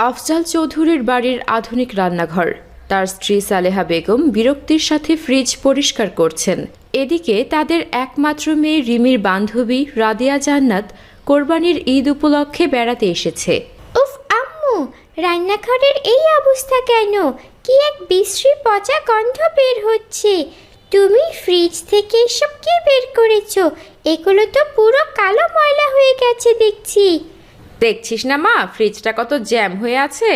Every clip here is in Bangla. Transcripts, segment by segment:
আফজাল চৌধুরীর বাড়ির আধুনিক রান্নাঘর। তার স্ত্রী সালেহা বেগম বিরক্তির সাথে ফ্রিজ পরিষ্কার করছেন। এদিকে তাদের একমাত্র মেয়ে রিমির বান্ধবী রাদিয়া জান্নাত কোরবানির ঈদ উপলক্ষে বেড়াতে এসেছে। উফ আম্মু, রান্নাঘরের এই অবস্থা কেন? কি এক বিশ্রী পচা গন্ধ বের হচ্ছে। তুমি ফ্রিজ থেকে এসব কি বের করেছো? এগুলো তো পুরো কালো ময়লা হয়ে গেছে দেখছি। দেখছিস না মা, ফ্রিজটা কত জ্যাম হয়ে আছে।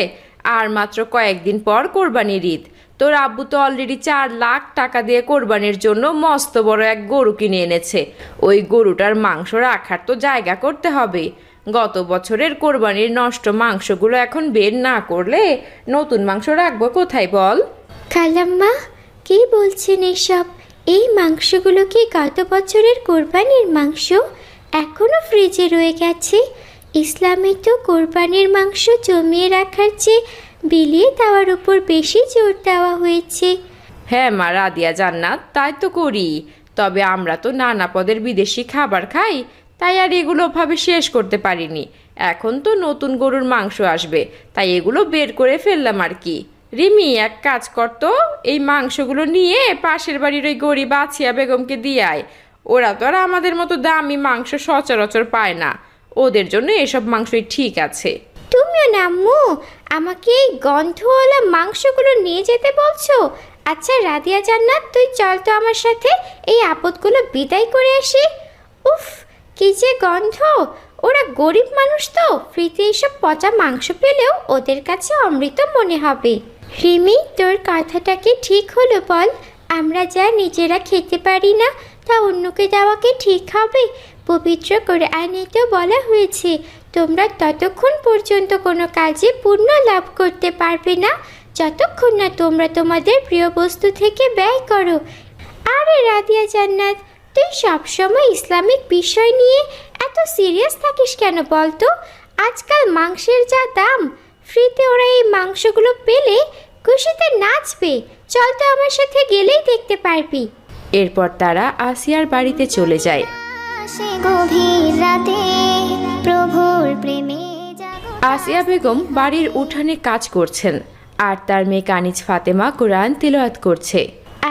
আর মাত্র কয়েকদিন পর কোরবানির ঈদ। তোর আব্বু তো অলরেডি 4 লাখ টাকা দিয়ে কোরবানির জন্য মস্ত বড় এক গরু কিনে এনেছে। ওই গরুটার মাংস রাখার তো জায়গা করতে হবে। গত বছরের কোরবানির নষ্ট মাংসগুলো এখন বের না করলে নতুন মাংস রাখবো কোথায় বল? খালাম্মা, কি বলছেন এসব? এই মাংসগুলো কি গত বছরের কোরবানির মাংস? এখনো ফ্রিজে রয়ে গেছে। ইসলামে তো কোরবানির মাংস জমিয়ে রাখার চেয়ে বিলিয়ে দেওয়ার উপর বেশি জোর দেওয়া হয়েছে। হ্যাঁ মা রাদিয়া জান্নাত, তাই তো করি। তবে আমরা তো নানা পদের বিদেশি খাবার খাই, তাই আর এগুলো ভাবে শেষ করতে পারিনি। এখন তো নতুন গরুর মাংস আসবে, তাই এগুলো বের করে ফেললাম আর কি। রিমি, এক কাজ করতো, এই মাংসগুলো নিয়ে পাশের বাড়ির ওই গরিব আছিয়া বেগমকে দিয়ে আয়। ওরা তো আর আমাদের মতো দামি মাংস সচরাচর পায় না। ওদের জন্য এসব মাংসই ঠিক আছে। তুমিও না আম্মু, আমাকে এই গন্ধওয়ালা মাংসগুলো নিয়ে যেতে বলছো? আচ্ছা রাদিয়া জান্নাত, তুই চল তো আমার সাথে, এই আপদগুলো বিদায় করে আসি। উফ, কি যে গন্ধ! ওরা গরিব মানুষ তো, ফ্রিতে এইসব পচা মাংস পেলেও ওদের কাছে অমৃত মনে হবে। রিমি, তোর কথাটা কি ঠিক হলো বল? আমরা যা নিজেরা খেতে পারি না তা অন্যকে দেওয়াকে ঠিক হবে? পবিত্র কোরআনে তো বলা হয়েছে, তোমরা ততক্ষণ পর্যন্ত কোনো কাজে পুণ্য লাভ করতে পারবে না যতক্ষণ না তোমরা তোমাদের প্রিয় বস্তু থেকে ব্যয় করো। আরে রাদিয়া জান্নাত, তুই সবসময় ইসলামিক বিষয় নিয়ে এত সিরিয়াস থাকিস কেন বলতো? আজকাল মাংসের যা দাম, ফ্রিতে ওরা এই মাংসগুলো পেলে খুশিতে নাচবে। চল তো আমার সাথে, গেলেই দেখতে পারবি। এরপর তারা আসিয়ার বাড়িতে চলে যায়। আসিয়া বেগম বাড়ির উঠানে কাজ করছেন, আর তার মেয়ে কানিজ ফাতেমা কোরআন তিলাওয়াত করছে।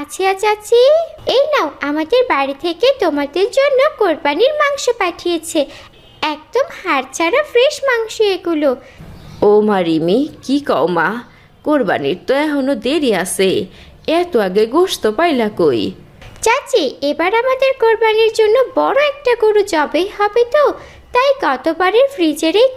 আছিয়া চাচি, এই নাও, আমাদের বাড়ি থেকে তোমাদের জন্য কোরবানির মাংস পাঠিয়েছে। একদম হাড় ছাড়া ফ্রেশ মাংস এগুলো। ও মা রিমি, কি কও মা? কোরবানির তো এখনো দেরি আছে, এত আগে গোশত পাইলা কই? চাচি, এবার আমাদের কোরবানির জন্য বড় একটা গরু জবাই হবে তো, তাই গতবারের ফ্রিজের এই